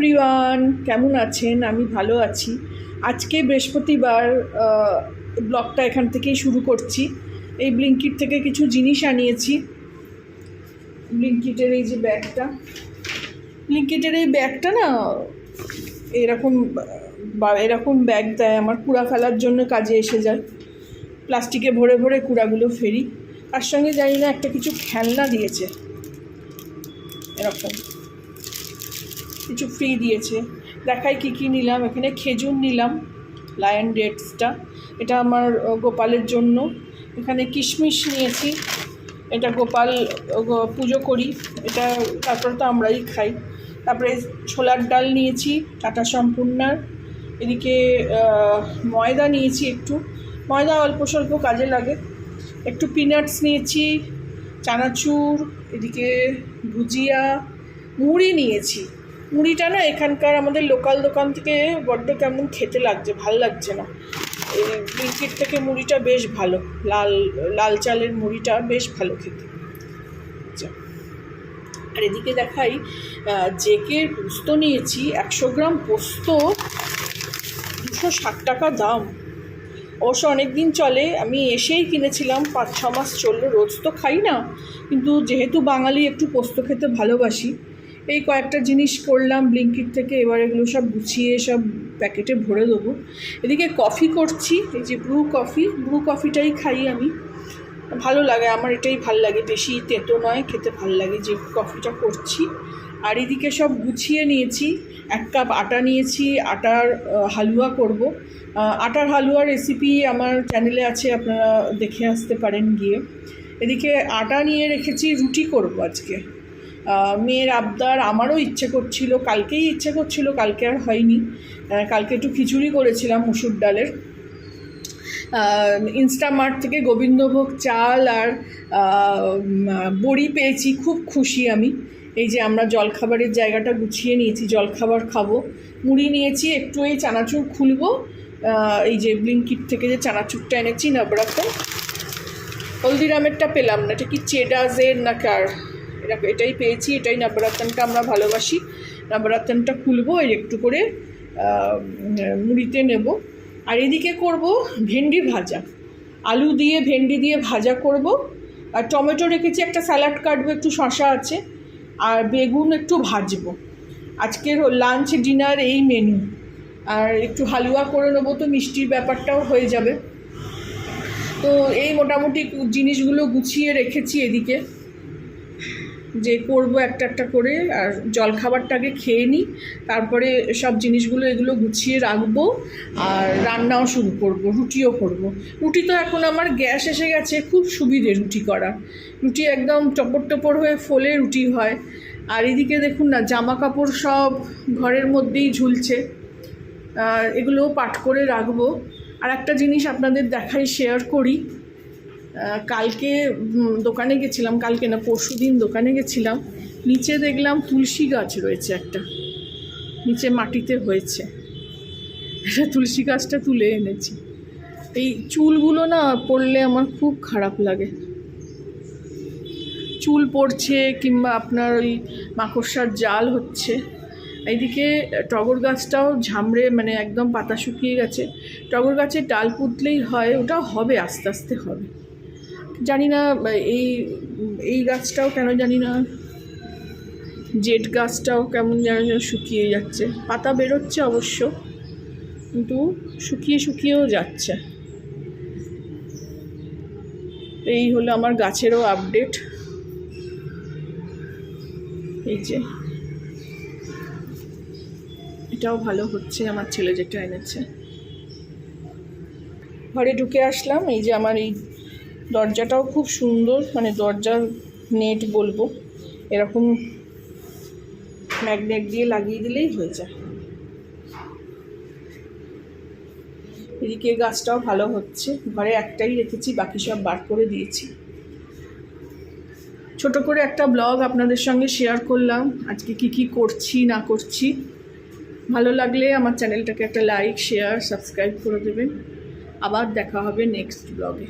Everyone, কেমন আছেন? আমি ভালো আছি। আজকে বৃহস্পতিবার, ব্লগটা এখান থেকেই শুরু করছি। এই ব্লিঙ্কিট থেকে কিছু জিনিস আনিয়েছি। ব্লিঙ্কিটের এই যে ব্যাগটা, ব্লিঙ্কিটের এই ব্যাগটা না এরকম ব্যাগ দেয় আমার, কুড়া ফেলার জন্য কাজে এসে যায়। প্লাস্টিকে ভরে ভরে কুড়াগুলো ফেরি। তার সঙ্গে জানি না একটা কিছু খেলনা দিয়েছে, এরকম কিছু ফ্রি দিয়েছে। দেখাই কী কী নিলাম। এখানে খেজুর নিলাম, লায়ন ডেটসটা, এটা আমার গোপালের জন্য। এখানে কিশমিশ নিয়েছি, এটা গোপাল পুজো করি, এটা তারপরে তো আমরাই খাই। তারপরে ছোলার ডাল নিয়েছি টাটা সম্পূর্ণার। এদিকে ময়দা নিয়েছি, একটু ময়দা অল্প স্বল্প কাজে লাগে। একটু পিনাটস নিয়েছি, চানাচুর, এদিকে ভুজিয়া, মুড়ি নিয়েছি। মুড়িটা না এখানকার আমাদের লোকাল দোকান থেকে বড্ড কেমন খেতে লাগছে, ভাল লাগছে না। এই ব্লিঙ্কিট থেকে মুড়িটা বেশ ভালো, লাল চালের মুড়িটা বেশ ভালো খেতে। আচ্ছা, আর এদিকে দেখাই জেকের পোস্ত নিয়েছি। 100 গ্রাম পোস্ত 260 টাকা দাম। অবশ্য অনেক দিন চলে, আমি এসেই কিনেছিলাম, 5-6 মাস চললো। রোজ তো খাই না, কিন্তু যেহেতু বাঙালি একটু পোস্ত খেতে ভালোবাসি, এই কয়েকটা জিনিস করলাম ব্লিঙ্কিট থেকে। এবার এগুলো সব গুছিয়ে সব প্যাকেটে ভরে দেবো। এদিকে কফি করছি, এই যে ব্রু কফিটাই খাই আমি, ভালো লাগে আমার, এটাই ভাল লাগে, বেশি তেতো নয়, খেতে ভাল লাগে যে কফিটা করছি। আর এদিকে সব গুছিয়ে নিয়েছি। 1 কাপ আটা নিয়েছি, আটার হালুয়া করব। আটার হালুয়ার রেসিপি আমার চ্যানেলে আছে, আপনারা দেখে আসতে পারেন গিয়ে। এদিকে আটা নিয়ে রেখেছি, রুটি করব আজকে। মেয়ের আবদার, আমারও ইচ্ছে করছিল, কালকেই ইচ্ছে করছিল, কালকে আর হয়নি। কালকে একটু খিচুড়ি করেছিলাম মুসুর ডালের। ইনস্টামার্ট থেকে গোবিন্দভোগ চাল আর বড়ি পেয়েছি, খুব খুশি আমি। এই যে আমরা জলখাবারের জায়গাটা গুছিয়ে নিয়েছি, জলখাবার খাবো। মুড়ি নিয়েছি, একটু এই চানাচুর খুলবো। এই যে ব্লিঙ্কিট থেকে যে চানাচুরটা এনেছি নবরত্ন, হলদিরামেরটা পেলাম না, এটা কি চেডাজের না কার, এটাই পেয়েছি, এটাই নবরত্নটা আমরা ভালোবাসি। নবরত্নটা খুলবো, এর একটু করে মুড়িতে নেব। আর এদিকে করব ভেন্ডি ভাজা, আলু দিয়ে ভেন্ডি দিয়ে ভাজা করব। আর টমেটো রেখেছি, একটা স্যালাড কাটবো, একটু শসা আছে, আর বেগুন একটু ভাজবো। আজকের লাঞ্চ ডিনার এই মেনু। আর একটু হালুয়া করে নেবো, তো মিষ্টির ব্যাপারটাও হয়ে যাবে। তো এই মোটামুটি জিনিসগুলো গুছিয়ে রেখেছি এদিকে, যে করব একটা একটা করে। আর জলখাবারটাকে খেয়ে নিই, তারপরে সব জিনিসগুলো এগুলো গুছিয়ে রাখবো। আর রান্নাও শুরু করব, রুটিও করব। রুটি তো এখন আমার গ্যাস এসে গেছে, খুব সুবিধে রুটি করা। রুটি একদম টপর টপর হয়ে ফোলে রুটি হয়। আর এদিকে দেখুন না, জামা কাপড় সব ঘরের মধ্যেই ঝুলছে, এগুলোও পাট করে রাখবো। আর একটা জিনিস আপনাদের দেখাই, শেয়ার করি। কালকে দোকানে গেছিলাম, কালকে না পরশুদিন দোকানে গেছিলাম, নিচে দেখলাম তুলসী গাছ রয়েছে একটা, নিচে মাটিতে হয়েছে। এটা তুলসী গাছটা তুলে এনেছি। এই চুলগুলো না পড়লে আমার খুব খারাপ লাগে, চুল পড়ছে, কিংবা আপনার ওই মাকড়সার জাল হচ্ছে। এইদিকে টগর গাছটাও ঝামড়ে, মানে একদম পাতা শুকিয়ে গেছে। টগর গাছের ডাল পুঁতলেই হয়, ওটাও হবে, আস্তে আস্তে হবে। জানি না এই গাছটাও কেন জানি না, জেড গাছটাও কেমন যেন শুকিয়ে যাচ্ছে। পাতা বেরোচ্ছে অবশ্য, কিন্তু শুকিয়েও যাচ্ছে। এই হলো আমার গাছেরও আপডেট। এই যে এটাও ভালো হচ্ছে, আমার ছেলে যেটা এনেছে। ঘরে ঢুকে আসলাম, এই যে আমার এই দরজাটাও খুব সুন্দর, মানে দরজার নেট বলবো, এরকম ম্যাগনেট দিয়ে লাগিয়ে দিলেই হয়ে যায়। এদিকে গাছটাও ভালো হচ্ছে। ঘরে একটাই রেখেছি, বাকি সব বার করে দিয়েছি। ছোট করে একটা ব্লগ আপনাদের সঙ্গে শেয়ার করলাম, আজকে কি করছি না করছি। ভালো লাগলে আমার চ্যানেলটাকে একটা লাইক, শেয়ার, সাবস্ক্রাইব করে দেবেন। আবার দেখা হবে নেক্সট ব্লগে।